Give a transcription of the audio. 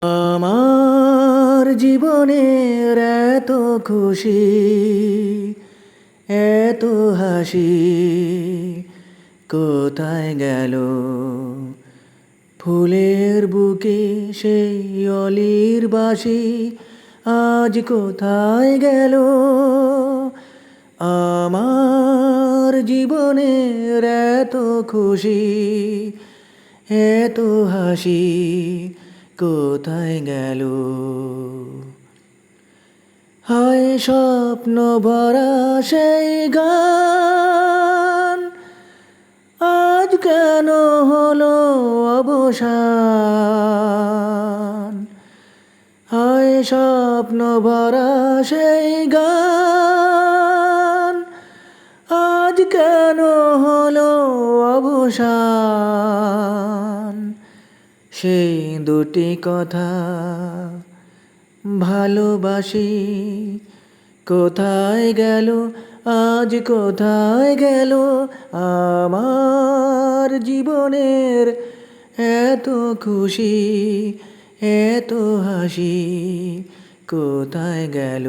আমার জীবনের এত খুশি, এত হাসি কোথায় গেল? ফুলের বুকে সেই অলির বাসি আজ কোথায় গেল? আমার জীবনের এত খুশি, এত হাসি কোথায় গেল? হায় স্বপ্ন ভরা সেই গান আজ কেন হলো অবসান? হায় স্বপ্ন ভরা সেই গান আজ কেন হলো অবসান? সেই দুটি কথা ভালোবাসি কোথায় গেল? আজ কোথায় গেল? আমার জীবনের এত খুশি, এত হাসি কোথায় গেল?